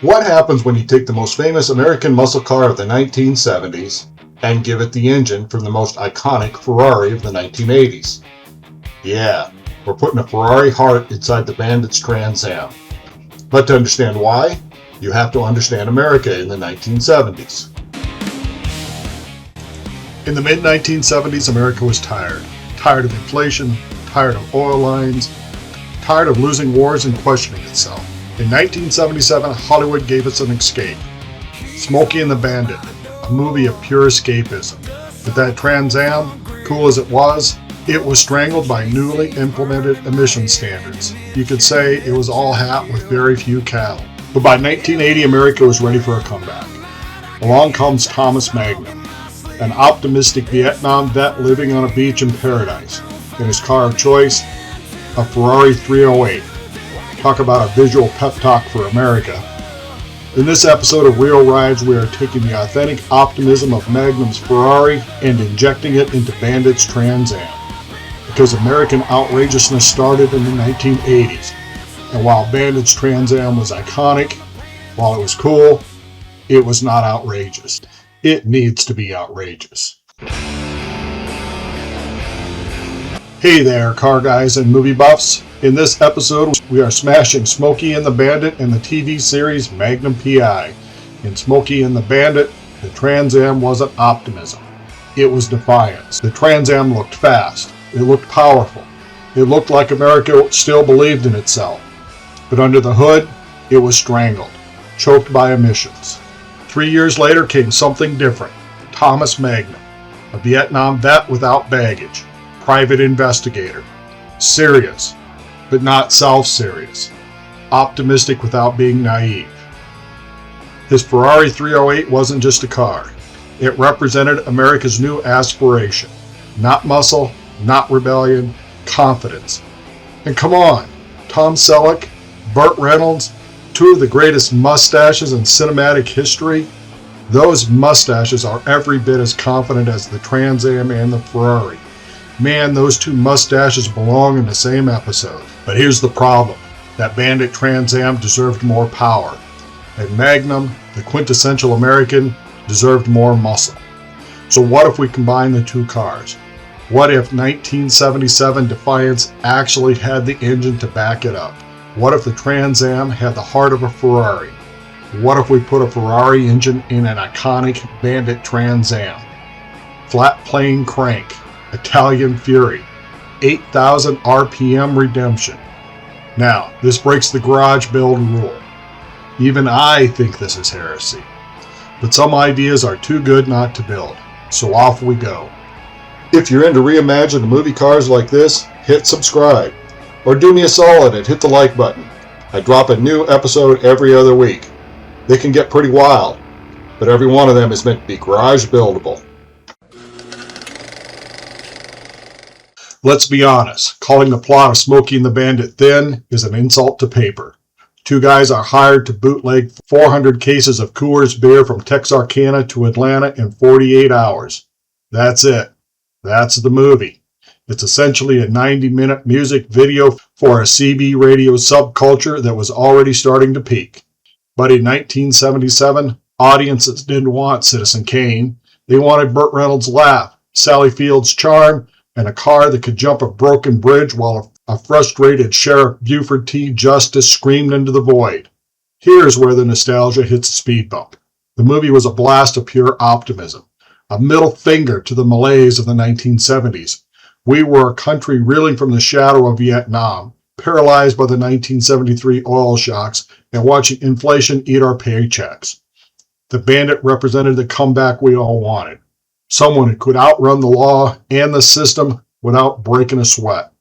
What happens when you take the most famous American muscle car of the 1970s and give it the engine from the most iconic Ferrari of the 1980s? Yeah, we're putting a Ferrari heart inside the Bandit Trans Am. But to understand why, you have to understand America in the 1970s. In the mid-1970s, America was tired. Tired of inflation, tired of oil lines, tired of losing wars and questioning itself. In 1977, Hollywood gave us an escape. Smokey and the Bandit, a movie of pure escapism. But that Trans Am, cool as it was strangled by newly implemented emission standards. You could say it was all hat with very few cattle. But by 1980, America was ready for a comeback. Along comes Thomas Magnum, an optimistic Vietnam vet living on a beach in paradise. In his car of choice, a Ferrari 308. Talk about a visual pep talk for America. In this episode of Reel Rides, we are taking the authentic optimism of Magnum's Ferrari and injecting it into Bandit's Trans Am. Because American outrageousness started in the 1980s. And while Bandit's Trans Am was iconic, while it was cool, it was not outrageous. It needs to be outrageous. Hey there, car guys and movie buffs. In this episode, we are smashing Smokey and the Bandit and the TV series Magnum P.I. In Smokey and the Bandit, the Trans Am wasn't optimism. It was defiance. The Trans Am looked fast. It looked powerful. It looked like America still believed in itself. But under the hood, it was strangled, choked by emissions. 3 years later came something different. Thomas Magnum, a Vietnam vet without baggage, private investigator, serious, but not self-serious, optimistic without being naive. His Ferrari 308 wasn't just a car. It represented America's new aspiration. Not muscle, not rebellion, confidence. And come on, Tom Selleck, Burt Reynolds, two of the greatest mustaches in cinematic history. Those mustaches are every bit as confident as the Trans Am and the Ferrari. Man, those two mustaches belong in the same episode. But here's the problem. That Bandit Trans Am deserved more power. And Magnum, the quintessential American, deserved more muscle. So what if we combine the two cars? What if 1977 Defiance actually had the engine to back it up? What if the Trans Am had the heart of a Ferrari? What if we put a Ferrari engine in an iconic Bandit Trans Am? Flat plane crank, Italian Fury, 8,000 RPM redemption. Now, this breaks the garage build rule. Even I think this is heresy. But some ideas are too good not to build, so off we go. If you're into reimagined movie cars like this, hit subscribe. Or do me a solid and hit the like button. I drop a new episode every other week. They can get pretty wild, but every one of them is meant to be garage buildable. Let's be honest, calling the plot of Smokey and the Bandit thin is an insult to paper. Two guys are hired to bootleg 400 cases of Coors beer from Texarkana to Atlanta in 48 hours. That's it. That's the movie. It's essentially a 90-minute music video for a CB radio subculture that was already starting to peak. But in 1977, audiences didn't want Citizen Kane. They wanted Burt Reynolds' laugh, Sally Field's charm, and a car that could jump a broken bridge while a frustrated Sheriff Buford T. Justice screamed into the void. Here's where the nostalgia hits a speed bump. The movie was a blast of pure optimism, a middle finger to the malaise of the 1970s. We were a country reeling from the shadow of Vietnam, paralyzed by the 1973 oil shocks and watching inflation eat our paychecks. The Bandit represented the comeback we all wanted. Someone who could outrun the law and the system without breaking a sweat.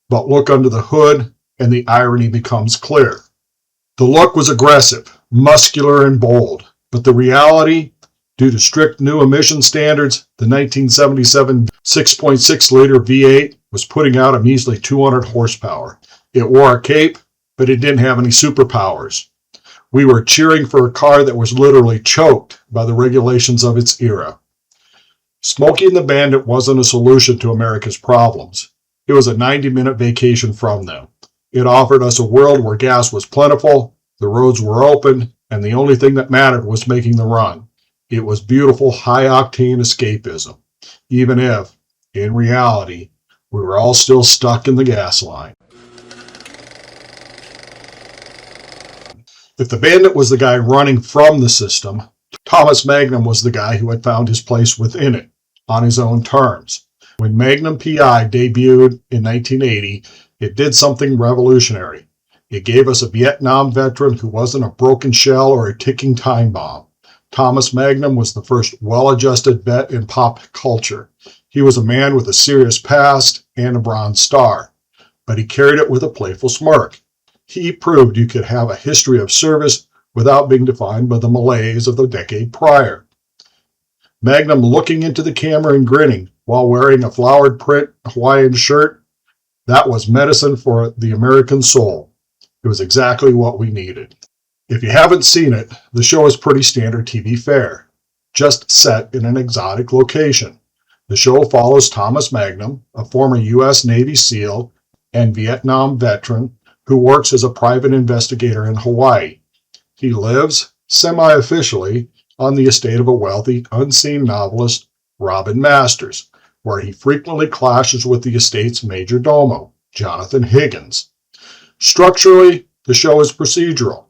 But look under the hood and the irony becomes clear. The look was aggressive, muscular, and bold. But the reality, due to strict new emission standards, the 1977 6.6-liter V8 was putting out a measly 200 horsepower. It wore a cape, but it didn't have any superpowers. We were cheering for a car that was literally choked by the regulations of its era. Smokey and the Bandit wasn't a solution to America's problems. It was a 90-minute vacation from them. It offered us a world where gas was plentiful, the roads were open, and the only thing that mattered was making the run. It was beautiful, high-octane escapism, even if, in reality, we were all still stuck in the gas line. If the Bandit was the guy running from the system, Thomas Magnum was the guy who had found his place within it, on his own terms. When Magnum P.I. debuted in 1980, it did something revolutionary. It gave us a Vietnam veteran who wasn't a broken shell or a ticking time bomb. Thomas Magnum was the first well-adjusted vet in pop culture. He was a man with a serious past and a Bronze Star, but he carried it with a playful smirk. He proved you could have a history of service without being defined by the malaise of the decade prior. Magnum looking into the camera and grinning while wearing a flowered print Hawaiian shirt, that was medicine for the American soul. It was exactly what we needed. If you haven't seen it, the show is pretty standard TV fare, just set in an exotic location. The show follows Thomas Magnum, a former U.S. Navy SEAL and Vietnam veteran who works as a private investigator in Hawaii. He lives, semi-officially, on the estate of a wealthy, unseen novelist, Robin Masters, where he frequently clashes with the estate's major domo, Jonathan Higgins. Structurally, the show is procedural.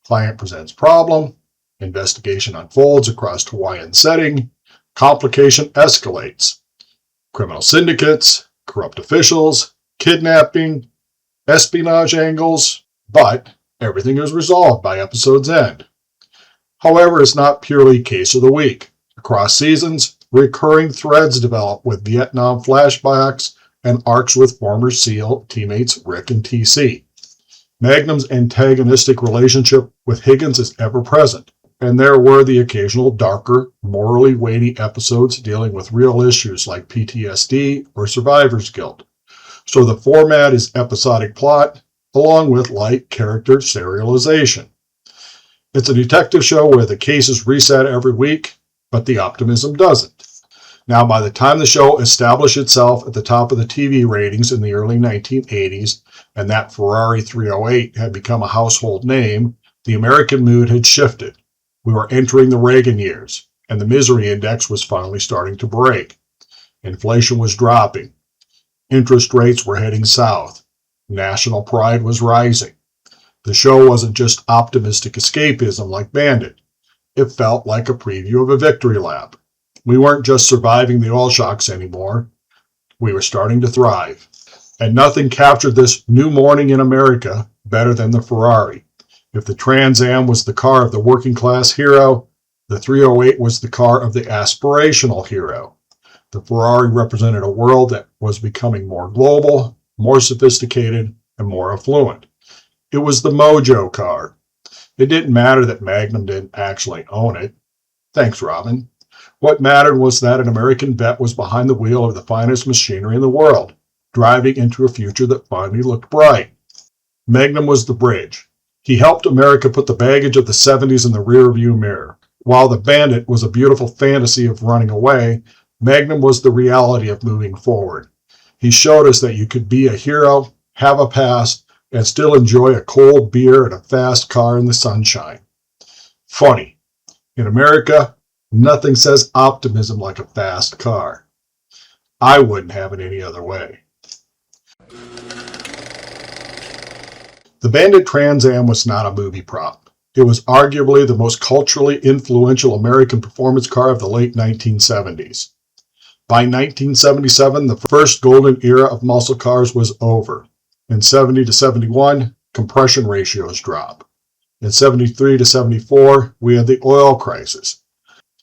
Client presents problem, investigation unfolds across Hawaiian setting, complication escalates. Criminal syndicates, corrupt officials, kidnapping, espionage angles, but everything is resolved by episode's end. However, it's not purely case of the week. Across seasons, recurring threads develop with Vietnam flashbacks and arcs with former SEAL teammates Rick and TC. Magnum's antagonistic relationship with Higgins is ever present, and there were the occasional darker, morally weighty episodes dealing with real issues like PTSD or survivor's guilt. So the format is episodic plot, along with light character serialization. It's a detective show where the cases reset every week, but the optimism doesn't. Now, by the time the show established itself at the top of the TV ratings in the early 1980s, and that Ferrari 308 had become a household name, the American mood had shifted. We were entering the Reagan years, and the misery index was finally starting to break. Inflation was dropping. Interest rates were heading south. National pride was rising. The show wasn't just optimistic escapism like Bandit. It felt like a preview of a victory lap. We weren't just surviving the oil shocks anymore. We were starting to thrive. And nothing captured this new morning in America better than the Ferrari. If the Trans Am was the car of the working class hero, the 308 was the car of the aspirational hero. The Ferrari represented a world that was becoming more global, more sophisticated, and more affluent. It was the mojo car. It didn't matter that Magnum didn't actually own it. Thanks, Robin. What mattered was that an American vet was behind the wheel of the finest machinery in the world, driving into a future that finally looked bright. Magnum was the bridge. He helped America put the baggage of the 70s in the rearview mirror. While the Bandit was a beautiful fantasy of running away, Magnum was the reality of moving forward. He showed us that you could be a hero, have a past, and still enjoy a cold beer and a fast car in the sunshine. Funny. In America, nothing says optimism like a fast car. I wouldn't have it any other way. The Bandit Trans Am was not a movie prop. It was arguably the most culturally influential American performance car of the late 1970s. By 1977, the first golden era of muscle cars was over. In 70 to 71, compression ratios drop. In 73 to 74, we had the oil crisis.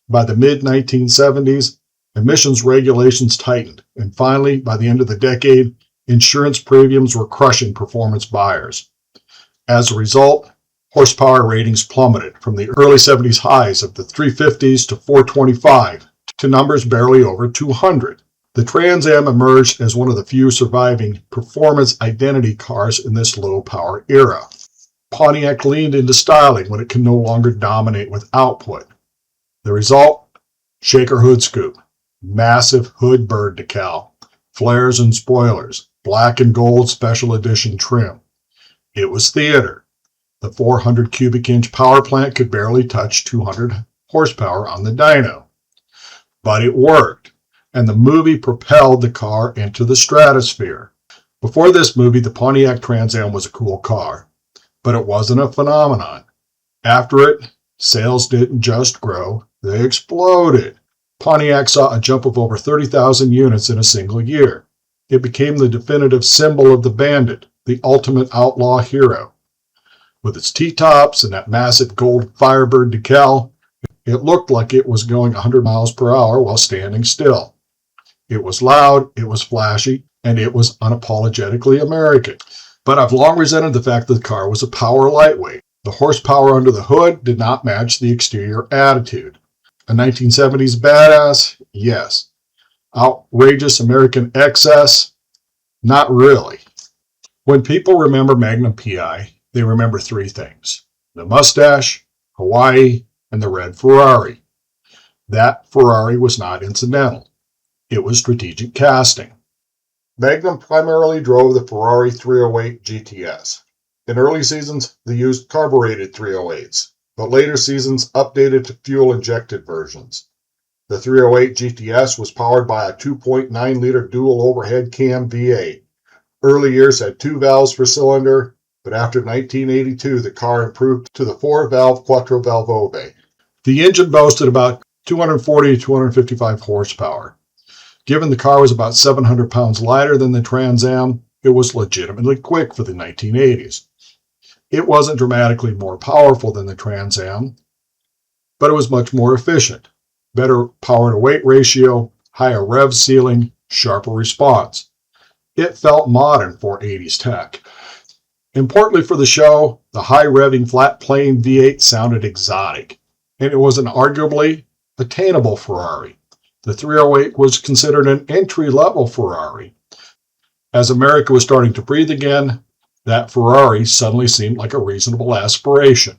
By the mid-1970s, emissions regulations tightened, and finally, by the end of the decade, insurance premiums were crushing performance buyers. As a result, horsepower ratings plummeted from the early 70s highs of the 350s to 425 to numbers barely over 200. The Trans Am emerged as one of the few surviving performance identity cars in this low-power era. Pontiac leaned into styling when it could no longer dominate with output. The result? Shaker hood scoop, massive hood bird decal, flares and spoilers, black and gold special edition trim. It was theater. The 400 cubic inch power plant could barely touch 200 horsepower on the dyno. But it worked, and the movie propelled the car into the stratosphere. Before this movie, the Pontiac Trans Am was a cool car, but it wasn't a phenomenon. After it, sales didn't just grow, they exploded. Pontiac saw a jump of over 30,000 units in a single year. It became the definitive symbol of the Bandit, the ultimate outlaw hero. With its T-tops and that massive gold Firebird decal, it looked like it was going 100 miles per hour while standing still. It was loud, it was flashy, and it was unapologetically American. But I've long resented the fact that the car was a power lightweight. The horsepower under the hood did not match the exterior attitude. A 1970s badass? Yes. Outrageous American excess? Not really. When people remember Magnum P.I., they remember three things: the mustache, Hawaii, and the red Ferrari. That Ferrari was not incidental. It was strategic casting. Magnum primarily drove the Ferrari 308 GTS. In early seasons, they used carbureted 308s, but later seasons updated to fuel-injected versions. The 308 GTS was powered by a 2.9-liter dual overhead cam V8. Early years had 2 valves per cylinder, but after 1982, the car improved to the 4-valve Quattro Valvove. The engine boasted about 240 to 255 horsepower. Given the car was about 700 pounds lighter than the Trans Am, it was legitimately quick for the 1980s. It wasn't dramatically more powerful than the Trans Am, but it was much more efficient. Better power-to-weight ratio, higher rev ceiling, sharper response. It felt modern for 80s tech. Importantly for the show, the high-revving flat-plane V8 sounded exotic, and it was an arguably attainable Ferrari. The 308 was considered an entry-level Ferrari. As America was starting to breathe again, that Ferrari suddenly seemed like a reasonable aspiration.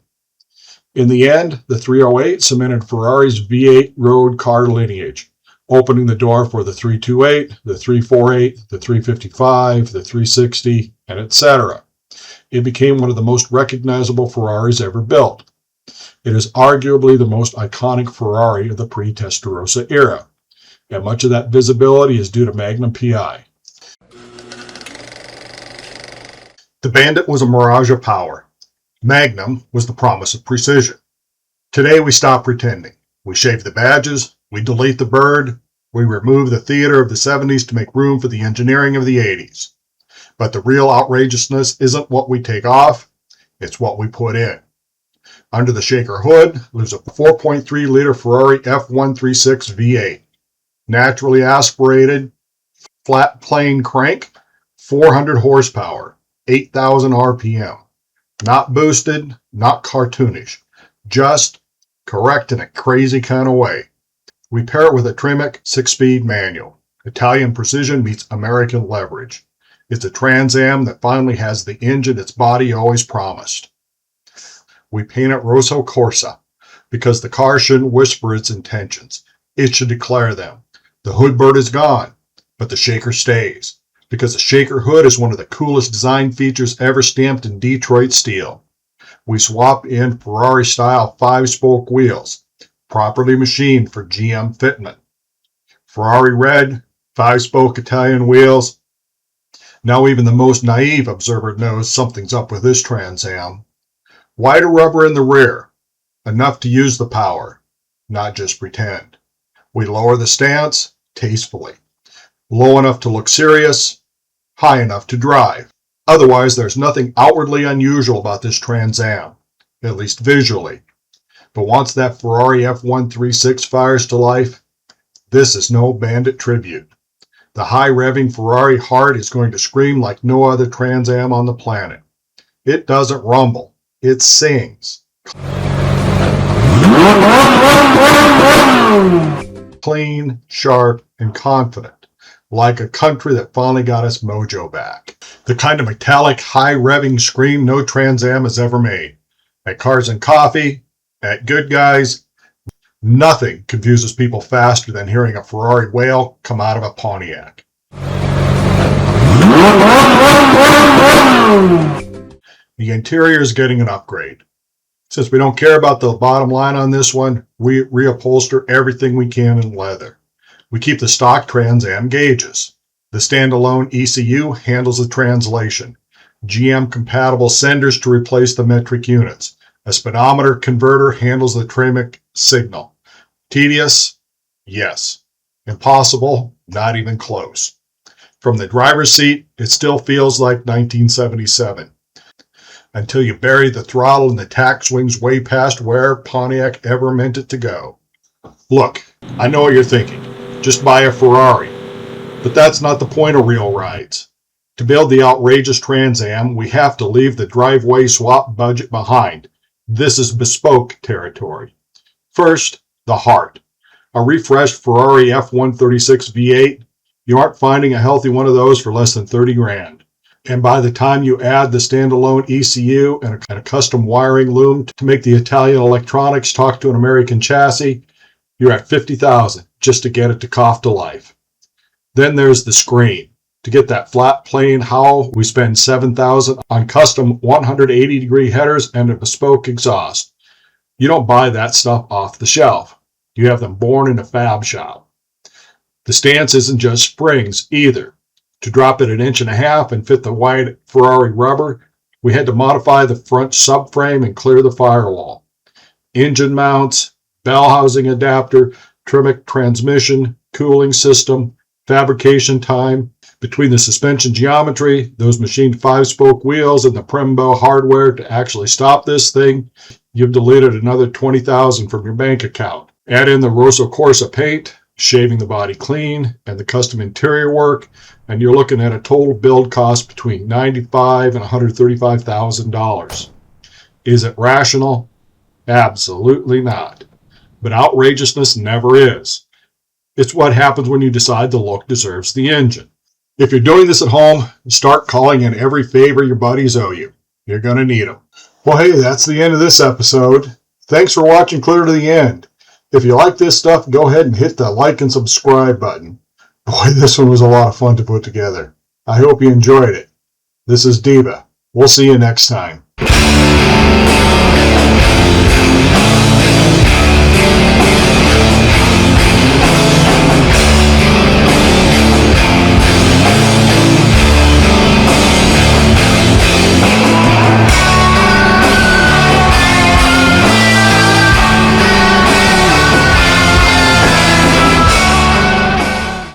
In the end, the 308 cemented Ferrari's V8 road car lineage, opening the door for the 328, the 348, the 355, the 360, and etc. It became one of the most recognizable Ferraris ever built. It is arguably the most iconic Ferrari of the pre-Testarossa era, and much of that visibility is due to Magnum P.I. The Bandit was a mirage of power. Magnum was the promise of precision. Today we stop pretending. We shave the badges, we delete the bird, we remove the theater of the 70s to make room for the engineering of the 80s. But the real outrageousness isn't what we take off, it's what we put in. Under the shaker hood lives a 4.3-liter Ferrari F136 V8. Naturally aspirated, flat plane crank, 400 horsepower, 8,000 RPM. Not boosted, not cartoonish, just correct in a crazy kind of way. We pair it with a Tremec 6-speed manual. Italian precision meets American leverage. It's a Trans Am that finally has the engine its body always promised. We paint it Rosso Corsa because the car shouldn't whisper its intentions. It should declare them. The hood bird is gone, but the shaker stays, because the shaker hood is one of the coolest design features ever stamped in Detroit steel. We swap in Ferrari-style 5-spoke wheels, properly machined for GM fitment. Ferrari red, 5-spoke Italian wheels. Now even the most naive observer knows something's up with this Trans Am. Wider rubber in the rear, enough to use the power, not just pretend. We lower the stance tastefully, low enough to look serious, high enough to drive. Otherwise, there's nothing outwardly unusual about this Trans Am, at least visually. But once that Ferrari F136 fires to life, this is no Bandit tribute. The high-revving Ferrari heart is going to scream like no other Trans Am on the planet. It doesn't rumble, it sings. Clean, sharp, and confident, like a country that finally got its mojo back. The kind of metallic, high-revving scream no Trans Am has ever made. At Cars and Coffee, at Good Guys, nothing confuses people faster than hearing a Ferrari wail come out of a Pontiac. The interior is getting an upgrade. Since we don't care about the bottom line on this one, we reupholster everything we can in leather. We keep the stock Trans Am gauges. The standalone ECU handles the translation. GM-compatible senders to replace the metric units. A speedometer converter handles the thermic signal. Tedious? Yes. Impossible? Not even close. From the driver's seat, it still feels like 1977. Until you bury the throttle and the tack swings way past where Pontiac ever meant it to go. Look, I know what you're thinking. Just buy a Ferrari. But that's not the point of Reel Rides. To build the outrageous Trans Am, we have to leave the driveway swap budget behind. This is bespoke territory. First, the heart. A refreshed Ferrari F136 V8. You aren't finding a healthy one of those for less than 30 grand. And by the time you add the standalone ECU and a custom wiring loom to make the Italian electronics talk to an American chassis, you're at $50,000 just to get it to cough to life. Then there's the screen. To get that flat plane howl, we spend $7,000 on custom 180-degree headers and a bespoke exhaust. You don't buy that stuff off the shelf. You have them born in a fab shop. The stance isn't just springs either. To drop it 1.5 inches and fit the wide Ferrari rubber, we had to modify the front subframe and clear the firewall. Engine mounts, bell housing adapter, thermic transmission, cooling system, fabrication time. Between the suspension geometry, those machined 5-spoke wheels, and the Brembo hardware to actually stop this thing, you've deleted another $20,000 from your bank account. Add in the Rosso Corsa paint, shaving the body clean, and the custom interior work, and you're looking at a total build cost between $95,000 and $135,000. Is it rational? Absolutely not. But outrageousness never is. It's what happens when you decide the look deserves the engine. If you're doing this at home, start calling in every favor your buddies owe you. You're going to need them. Well, hey, that's the end of this episode. Thanks for watching clear to the end. If you like this stuff, go ahead and hit the like and subscribe button. Boy, this one was a lot of fun to put together. I hope you enjoyed it. This is Deva. We'll see you next time.